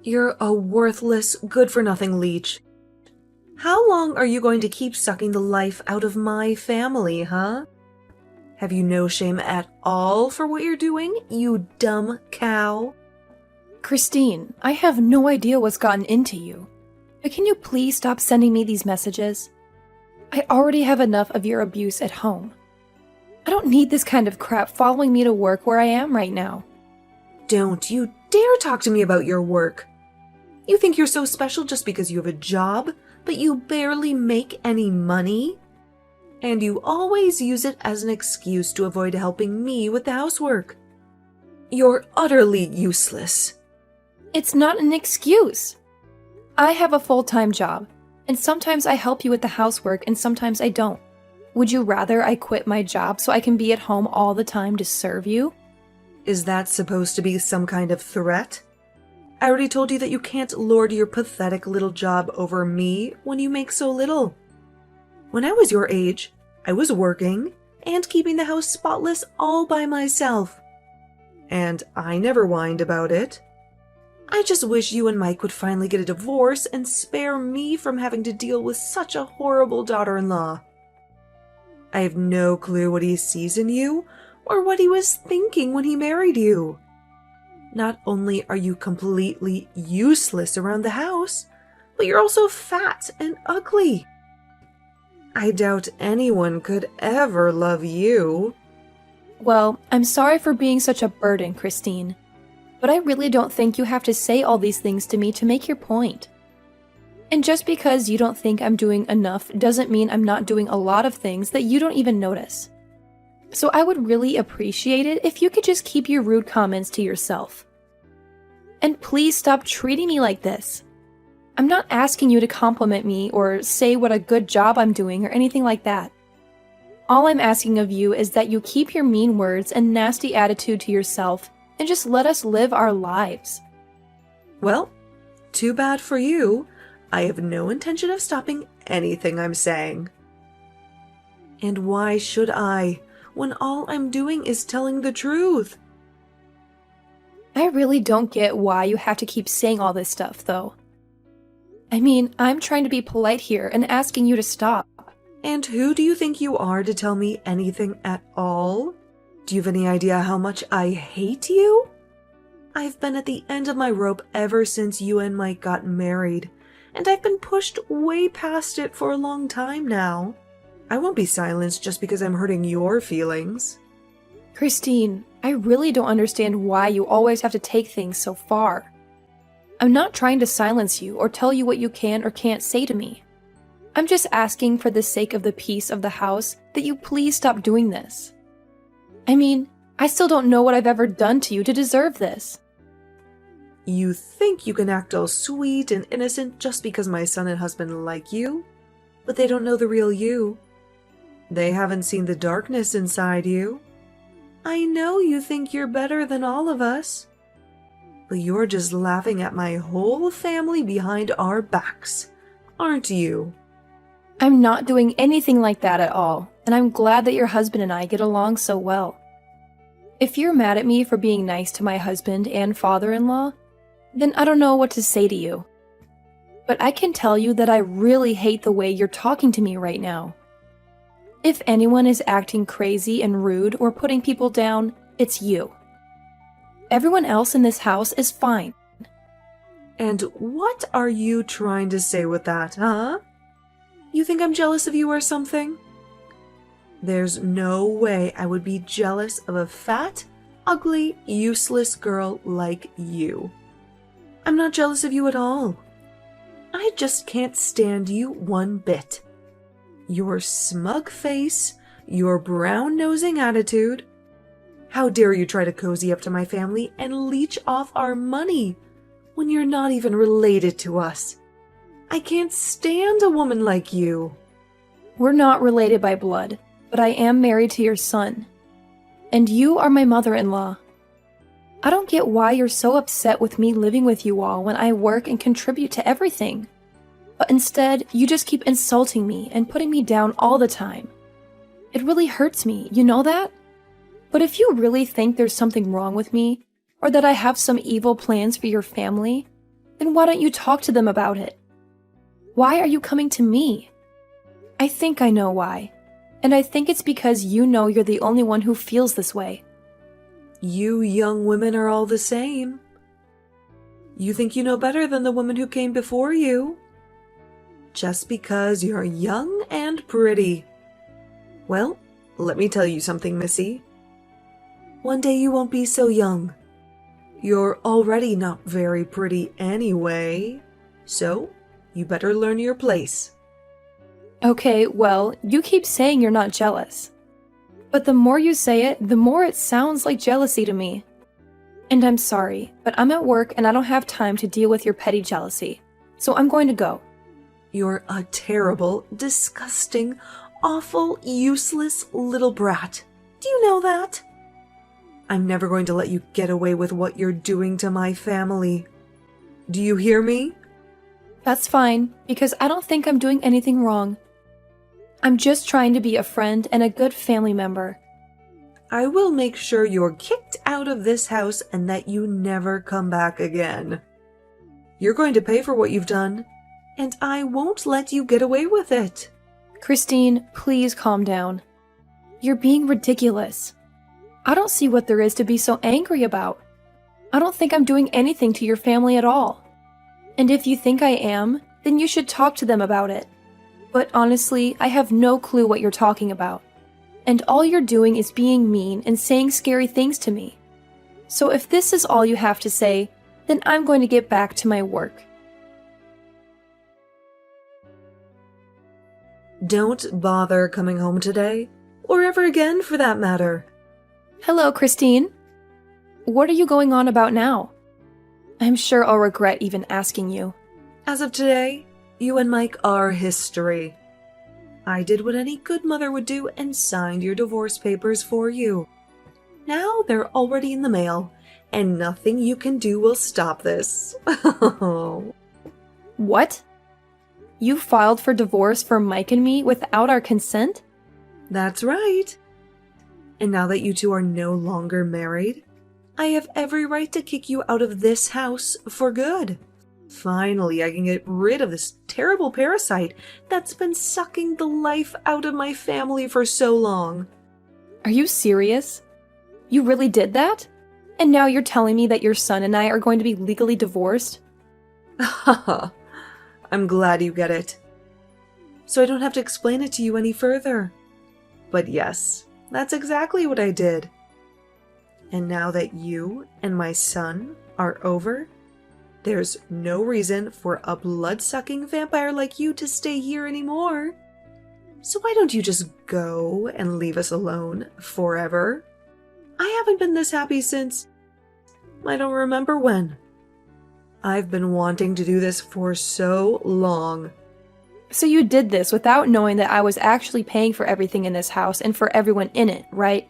You're a worthless, good-for-nothing leech. How long are you going to keep sucking the life out of my family, huh? Have you no shame at all for what you're doing, you dumb cow? Christine, I have no idea what's gotten into you. But can you please stop sending me these messages? I already have enough of your abuse at home. I don't need this kind of crap following me to work where I am right now. Don't you dare talk to me about your work. You think you're so special just because you have a job, but you barely make any money? And you always use it as an excuse to avoid helping me with the housework. You're utterly useless. It's not an excuse. I have a full-time job, and sometimes I help you with the housework and sometimes I don't. Would you rather I quit my job so I can be at home all the time to serve you? Is that supposed to be some kind of threat? I already told you that you can't lord your pathetic little job over me when you make so little. When I was your age, I was working and keeping the house spotless all by myself. And I never whined about it. I just wish you and Mike would finally get a divorce and spare me from having to deal with such a horrible daughter-in-law. I have no clue what he sees in you or what he was thinking when he married you. Not only are you completely useless around the house, but you're also fat and ugly. I doubt anyone could ever love you. Well, I'm sorry for being such a burden, Christine. But I really don't think you have to say all these things to me to make your point. And just because you don't think I'm doing enough doesn't mean I'm not doing a lot of things that you don't even notice. So I would really appreciate it if you could just keep your rude comments to yourself. And please stop treating me like this. I'm not asking you to compliment me or say what a good job I'm doing or anything like that. All I'm asking of you is that you keep your mean words and nasty attitude to yourself and just let us live our lives. Well, too bad for you. I have no intention of stopping anything I'm saying. And why should I, when all I'm doing is telling the truth? I really don't get why you have to keep saying all this stuff, though. I mean, I'm trying to be polite here and asking you to stop. And who do you think you are to tell me anything at all? Do you have any idea how much I hate you? I've been at the end of my rope ever since you and Mike got married, and I've been pushed way past it for a long time now. I won't be silenced just because I'm hurting your feelings. Christine, I really don't understand why you always have to take things so far. I'm not trying to silence you or tell you what you can or can't say to me. I'm just asking for the sake of the peace of the house that you please stop doing this. I mean, I still don't know what I've ever done to you to deserve this. You think you can act all sweet and innocent just because my son and husband like you? But they don't know the real you. They haven't seen the darkness inside you. I know you think you're better than all of us. But you're just laughing at my whole family behind our backs, aren't you? I'm not doing anything like that at all, and I'm glad that your husband and I get along so well. If you're mad at me for being nice to my husband and father-in-law, then I don't know what to say to you. But I can tell you that I really hate the way you're talking to me right now. If anyone is acting crazy and rude or putting people down, it's you. Everyone else in this house is fine. And what are you trying to say with that, huh? You think I'm jealous of you or something? There's no way I would be jealous of a fat, ugly, useless girl like you. I'm not jealous of you at all. I just can't stand you one bit. Your smug face, your brown-nosing attitude. How dare you try to cozy up to my family and leech off our money when you're not even related to us? I can't stand a woman like you. We're not related by blood, but I am married to your son. And you are my mother-in-law. I don't get why you're so upset with me living with you all when I work and contribute to everything. But instead, you just keep insulting me and putting me down all the time. It really hurts me, you know that? But if you really think there's something wrong with me, or that I have some evil plans for your family, then why don't you talk to them about it? Why are you coming to me? I think I know why. And I think it's because you know you're the only one who feels this way. You young women are all the same. You think you know better than the women who came before you. Just because you're young and pretty. Well, let me tell you something, Missy. One day you won't be so young. You're already not very pretty anyway, so you better learn your place. Okay, well, you keep saying you're not jealous. But the more you say it, the more it sounds like jealousy to me. And I'm sorry, but I'm at work and I don't have time to deal with your petty jealousy. So I'm going to go. You're a terrible, disgusting, awful, useless little brat. Do you know that? I'm never going to let you get away with what you're doing to my family. Do you hear me? That's fine, because I don't think I'm doing anything wrong. I'm just trying to be a friend and a good family member. I will make sure you're kicked out of this house and that you never come back again. You're going to pay for what you've done, and I won't let you get away with it. Christine, please calm down. You're being ridiculous. I don't see what there is to be so angry about. I don't think I'm doing anything to your family at all. And if you think I am, then you should talk to them about it. But honestly, I have no clue what you're talking about. And all you're doing is being mean and saying scary things to me. So if this is all you have to say, then I'm going to get back to my work. Don't bother coming home today, or ever again for that matter. Hello, Christine. What are you going on about now? I'm sure I'll regret even asking you. As of today, you and Mike are history. I did what any good mother would do and signed your divorce papers for you. Now they're already in the mail, and nothing you can do will stop this. What? You filed for divorce for Mike and me without our consent? That's right. And now that you two are no longer married, I have every right to kick you out of this house for good. Finally, I can get rid of this terrible parasite that's been sucking the life out of my family for so long. Are you serious? You really did that? And now you're telling me that your son and I are going to be legally divorced? Haha, I'm glad you get it. So I don't have to explain it to you any further. But yes, that's exactly what I did. And now that you and my son are over, there's no reason for a blood-sucking vampire like you to stay here anymore. So why don't you just go and leave us alone forever? I haven't been this happy since... I don't remember when. I've been wanting to do this for so long. So you did this without knowing that I was actually paying for everything in this house and for everyone in it, right?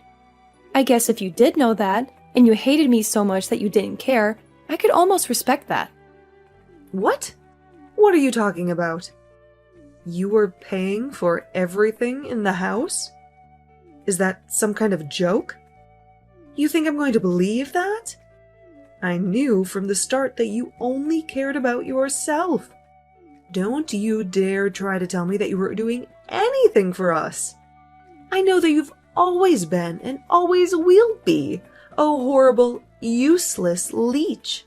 I guess if you did know that, and you hated me so much that you didn't care, I could almost respect that. What? What are you talking about? You were paying for everything in the house? Is that some kind of joke? You think I'm going to believe that? I knew from the start that you only cared about yourself. Don't you dare try to tell me that you were doing anything for us. I know that you've always been and always will be a horrible, useless leech.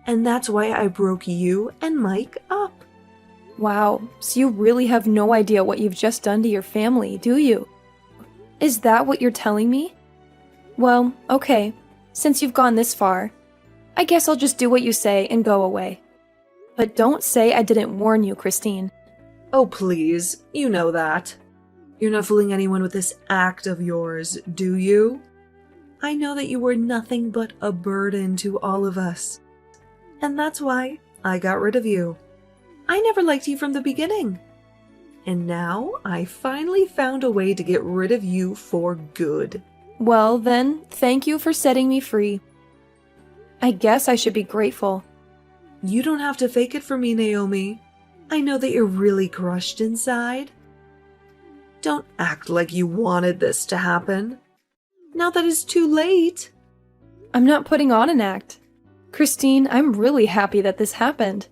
And that's why I broke you and Mike up. Wow, so you really have no idea what you've just done to your family, do you? Is that what you're telling me? Well, okay, since you've gone this far, I guess I'll just do what you say and go away. But don't say I didn't warn you, Christine. Oh, please, you know that. You're not fooling anyone with this act of yours, do you? I know that you were nothing but a burden to all of us. And that's why I got rid of you. I never liked you from the beginning. And now I finally found a way to get rid of you for good. Well, then, thank you for setting me free. I guess I should be grateful. You don't have to fake it for me, Naomi. I know that you're really crushed inside. Don't act like you wanted this to happen. Now that it's too late. I'm not putting on an act. Christine, I'm really happy that this happened.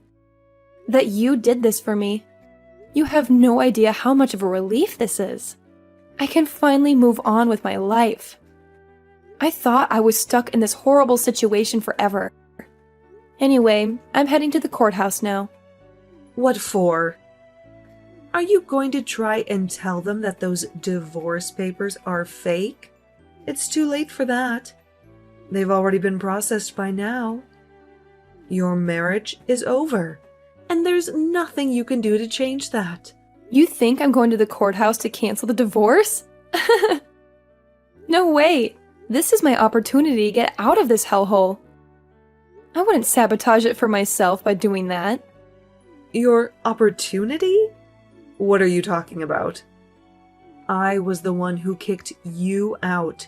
That you did this for me. You have no idea how much of a relief this is. I can finally move on with my life. I thought I was stuck in this horrible situation forever. Anyway, I'm heading to the courthouse now. What for? Are you going to try and tell them that those divorce papers are fake? It's too late for that. They've already been processed by now. Your marriage is over, and there's nothing you can do to change that. You think I'm going to the courthouse to cancel the divorce? No way! This is my opportunity to get out of this hellhole. I wouldn't sabotage it for myself by doing that. Your opportunity? What are you talking about? I was the one who kicked you out.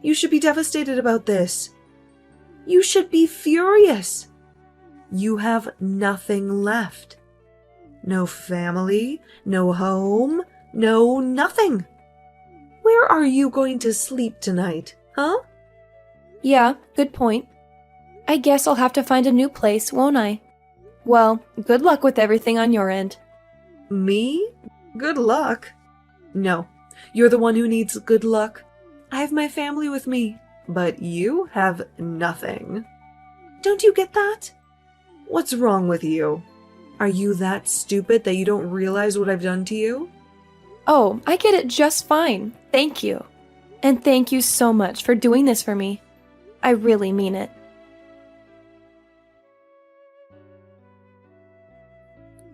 You should be devastated about this. You should be furious. You have nothing left. No family, no home, no nothing. Where are you going to sleep tonight, huh? Yeah, good point. I guess I'll have to find a new place, won't I? Well, good luck with everything on your end. Me? Good luck? No, you're the one who needs good luck. I have my family with me, but you have nothing. Don't you get that? What's wrong with you? Are you that stupid that you don't realize what I've done to you? Oh, I get it just fine. Thank you. And thank you so much for doing this for me. I really mean it.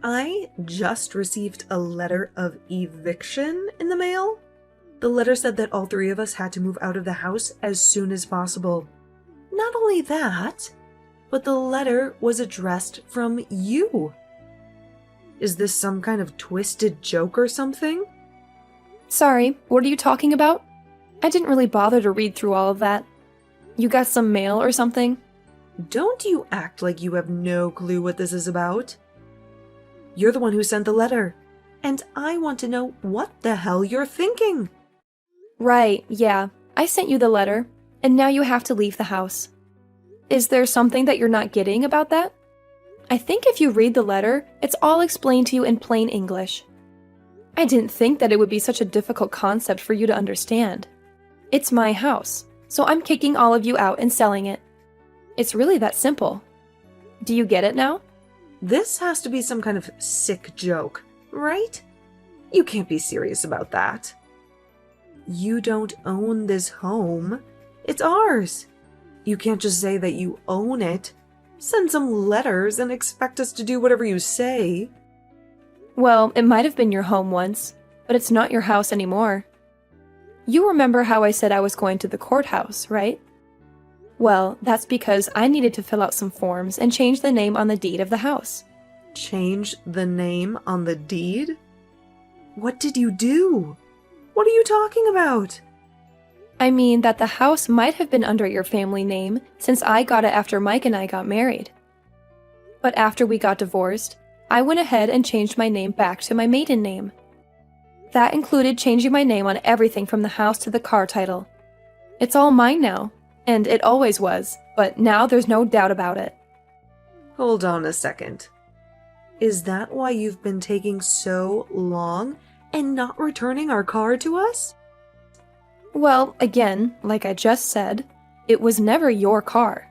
I just received a letter of eviction in the mail. The letter said that all three of us had to move out of the house as soon as possible. Not only that, but the letter was addressed from you. Is this some kind of twisted joke or something? Sorry, what are you talking about? I didn't really bother to read through all of that. You got some mail or something? Don't you act like you have no clue what this is about. You're the one who sent the letter, and I want to know what the hell you're thinking. Right, yeah. I sent you the letter, and now you have to leave the house. Is there something that you're not getting about that? I think if you read the letter, it's all explained to you in plain English. I didn't think that it would be such a difficult concept for you to understand. It's my house, so I'm kicking all of you out and selling it. It's really that simple. Do you get it now? This has to be some kind of sick joke, right? You can't be serious about that. You don't own this home. It's ours. You can't just say that you own it. Send some letters and expect us to do whatever you say. Well, it might have been your home once, but it's not your house anymore. You remember how I said I was going to the courthouse, right? Well, that's because I needed to fill out some forms and change the name on the deed of the house. Change the name on the deed? What did you do? What are you talking about? I mean that the house might have been under your family name since I got it after Mike and I got married. But after we got divorced, I went ahead and changed my name back to my maiden name. That included changing my name on everything from the house to the car title. It's all mine now. And it always was, but now there's no doubt about it. Hold on a second. Is that why you've been taking so long and not returning our car to us? Well, again, like I just said, it was never your car.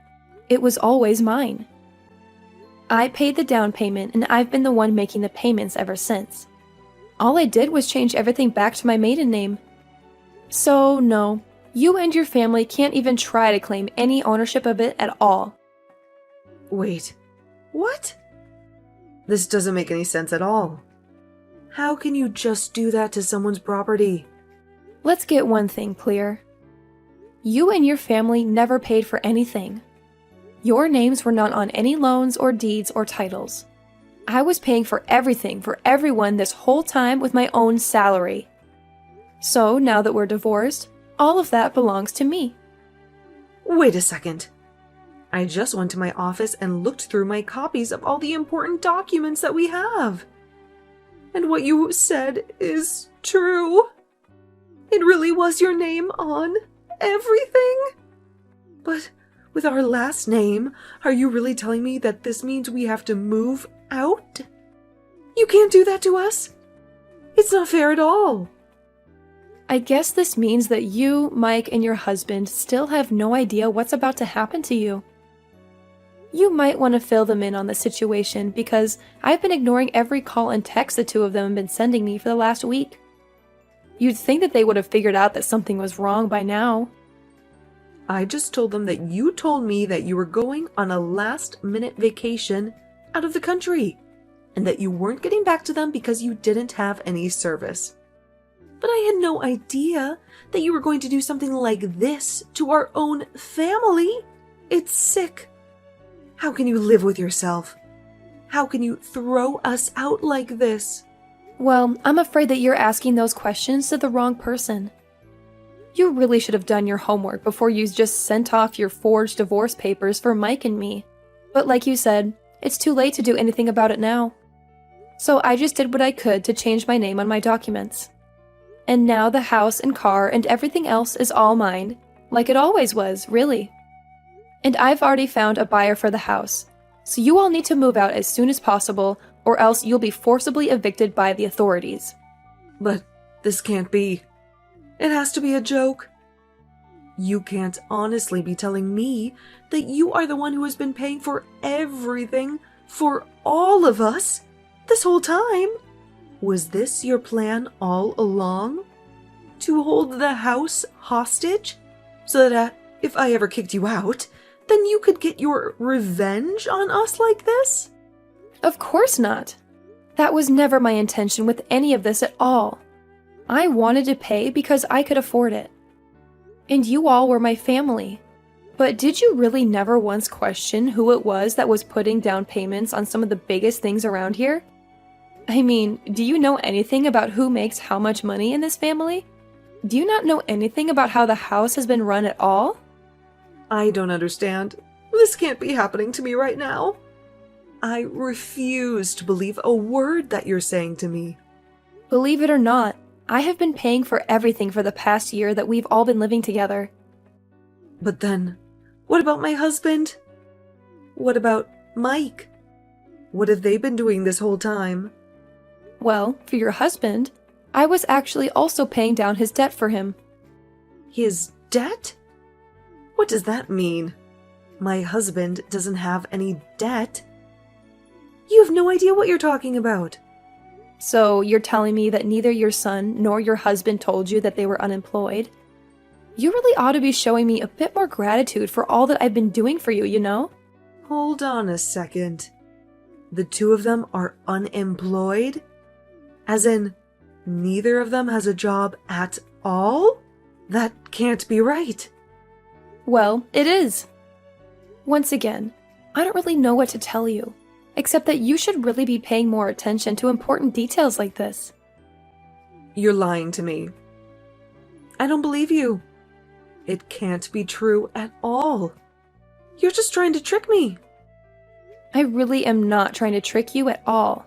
It was always mine. I paid the down payment and I've been the one making the payments ever since. All I did was change everything back to my maiden name. So, no. You and your family can't even try to claim any ownership of it at all. Wait, what? This doesn't make any sense at all. How can you just do that to someone's property? Let's get one thing clear. You and your family never paid for anything. Your names were not on any loans or deeds or titles. I was paying for everything for everyone this whole time with my own salary. So now that we're divorced, all of that belongs to me. Wait a second. I just went to my office and looked through my copies of all the important documents that we have. And what you said is true. It really was your name on everything. But With our last name, are you really telling me that this means we have to move out? You can't do that to us. It's not fair at all. I guess this means that you, Mike, and your husband still have no idea what's about to happen to you. You might want to fill them in on the situation because I've been ignoring every call and text the two of them have been sending me for the last week. You'd think that they would have figured out that something was wrong by now. I just told them that you told me that you were going on a last-minute vacation out of the country, and that you weren't getting back to them because you didn't have any service. But I had no idea that you were going to do something like this to our own family. It's sick. How can you live with yourself? How can you throw us out like this? Well, I'm afraid that you're asking those questions to the wrong person. You really should have done your homework before you just sent off your forged divorce papers for Mike and me. But like you said, it's too late to do anything about it now. So I just did what I could to change my name on my documents. And now the house and car and everything else is all mine, like it always was, really. And I've already found a buyer for the house, so you all need to move out as soon as possible, or else you'll be forcibly evicted by the authorities. But this can't be. It has to be a joke. You can't honestly be telling me that you are the one who has been paying for everything for all of us this whole time. Was this your plan all along? To hold the house hostage? So that if I ever kicked you out, then you could get your revenge on us like this? Of course not. That was never my intention with any of this at all. I wanted to pay because I could afford it. And you all were my family. But did you really never once question who it was that was putting down payments on some of the biggest things around here? I mean, do you know anything about who makes how much money in this family? Do you not know anything about how the house has been run at all? I don't understand. This can't be happening to me right now. I refuse to believe a word that you're saying to me. Believe it or not, I have been paying for everything for the past year that we've all been living together. But then, what about my husband? What about Mike? What have they been doing this whole time? Well, for your husband, I was actually also paying down his debt for him. His debt? What does that mean? My husband doesn't have any debt. You have no idea what you're talking about. So you're telling me that neither your son nor your husband told you that they were unemployed? You really ought to be showing me a bit more gratitude for all that I've been doing for you, you know? Hold on a second. The two of them are unemployed? As in, neither of them has a job at all? That can't be right. Well, it is. Once again, I don't really know what to tell you, except that you should really be paying more attention to important details like this. You're lying to me. I don't believe you. It can't be true at all. You're just trying to trick me. I really am not trying to trick you at all.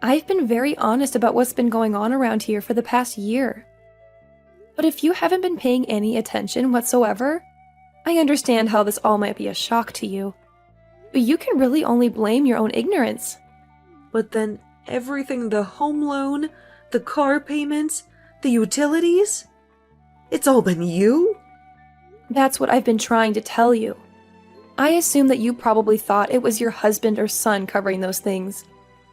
I've been very honest about what's been going on around here for the past year. But if you haven't been paying any attention whatsoever, I understand how this all might be a shock to you. But you can really only blame your own ignorance. But then everything, the home loan, the car payments, the utilities, it's all been you? That's what I've been trying to tell you. I assume that you probably thought it was your husband or son covering those things.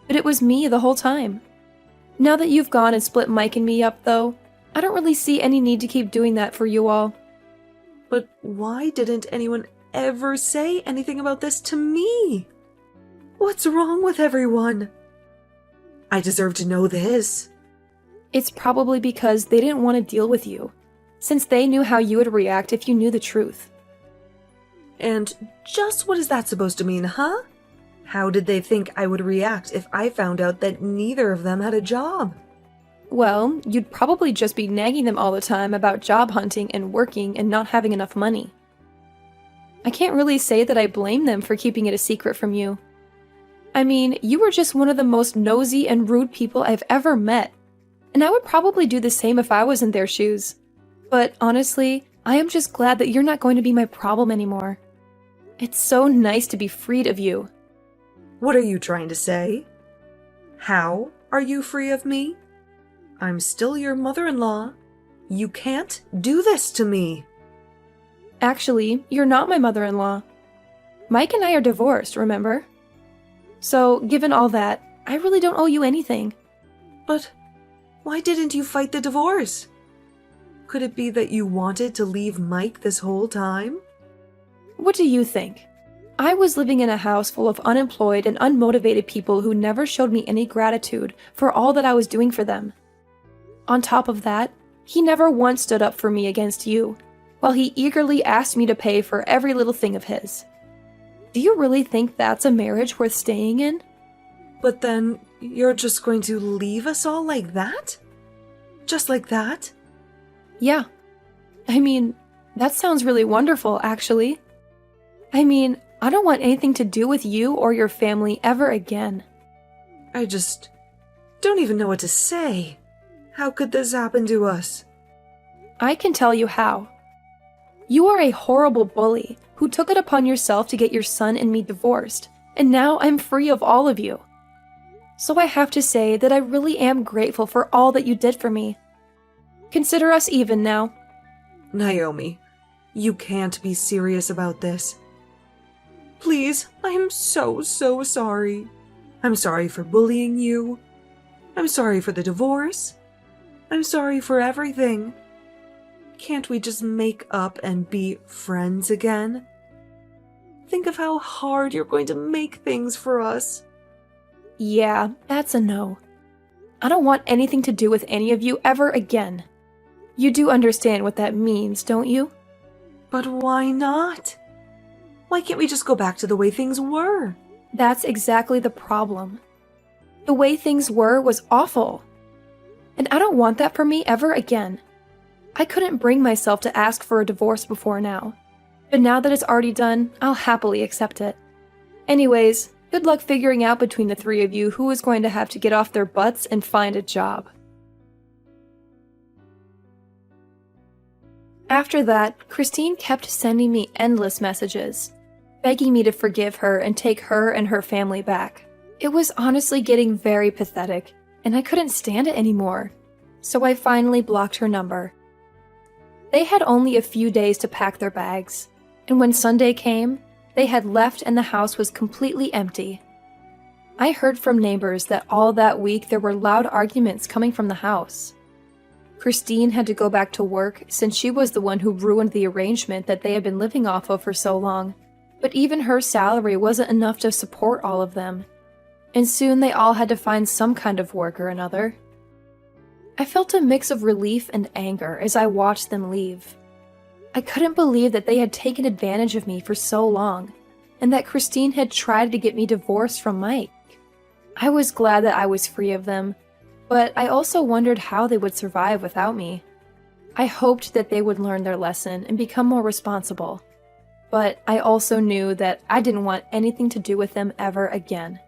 But it was me the whole time. Now that you've gone and split Mike and me up, though, I don't really see any need to keep doing that for you all. But why didn't anyone ever say anything about this to me? What's wrong with everyone? I deserve to know this. It's probably because they didn't want to deal with you, since they knew how you would react if you knew the truth. And just what is that supposed to mean, huh? How did they think I would react if I found out that neither of them had a job? Well, you'd probably just be nagging them all the time about job hunting and working and not having enough money. I can't really say that I blame them for keeping it a secret from you. I mean, you were just one of the most nosy and rude people I've ever met, and I would probably do the same if I was in their shoes. But honestly, I am just glad that you're not going to be my problem anymore. It's so nice to be freed of you. What are you trying to say? How are you free of me? I'm still your mother-in-law. You can't do this to me. Actually, you're not my mother-in-law. Mike and I are divorced, remember? So, given all that, I really don't owe you anything. But why didn't you fight the divorce? Could it be that you wanted to leave Mike this whole time? What do you think? I was living in a house full of unemployed and unmotivated people who never showed me any gratitude for all that I was doing for them. On top of that, he never once stood up for me against you, while he eagerly asked me to pay for every little thing of his. Do you really think that's a marriage worth staying in? But then you're just going to leave us all like that? Just like that? Yeah. I mean, that sounds really wonderful, actually. I mean, I don't want anything to do with you or your family ever again. I just don't even know what to say. How could this happen to us? I can tell you how. You are a horrible bully who took it upon yourself to get your son and me divorced, and now I'm free of all of you. So I have to say that I really am grateful for all that you did for me. Consider us even now. Naomi, you can't be serious about this. Please, I am so sorry. I'm sorry for bullying you. I'm sorry for the divorce. I'm sorry for everything. Can't we just make up and be friends again? Think of how hard you're going to make things for us. Yeah, that's a no. I don't want anything to do with any of you ever again. You do understand what that means, don't you? But why not? Why can't we just go back to the way things were? That's exactly the problem. The way things were was awful. And I don't want that for me ever again. I couldn't bring myself to ask for a divorce before now. But now that it's already done, I'll happily accept it. Anyways, good luck figuring out between the three of you who is going to have to get off their butts and find a job. After that, Christine kept sending me endless messages, begging me to forgive her and take her and her family back. It was honestly getting very pathetic, and I couldn't stand it anymore, so I finally blocked her number. They had only a few days to pack their bags, and when Sunday came, they had left and the house was completely empty. I heard from neighbors that all that week there were loud arguments coming from the house. Christine had to go back to work since she was the one who ruined the arrangement that they had been living off of for so long, but even her salary wasn't enough to support all of them, and soon they all had to find some kind of work or another. I felt a mix of relief and anger as I watched them leave. I couldn't believe that they had taken advantage of me for so long, and that Christine had tried to get me divorced from Mike. I was glad that I was free of them, but I also wondered how they would survive without me. I hoped that they would learn their lesson and become more responsible, but I also knew that I didn't want anything to do with them ever again.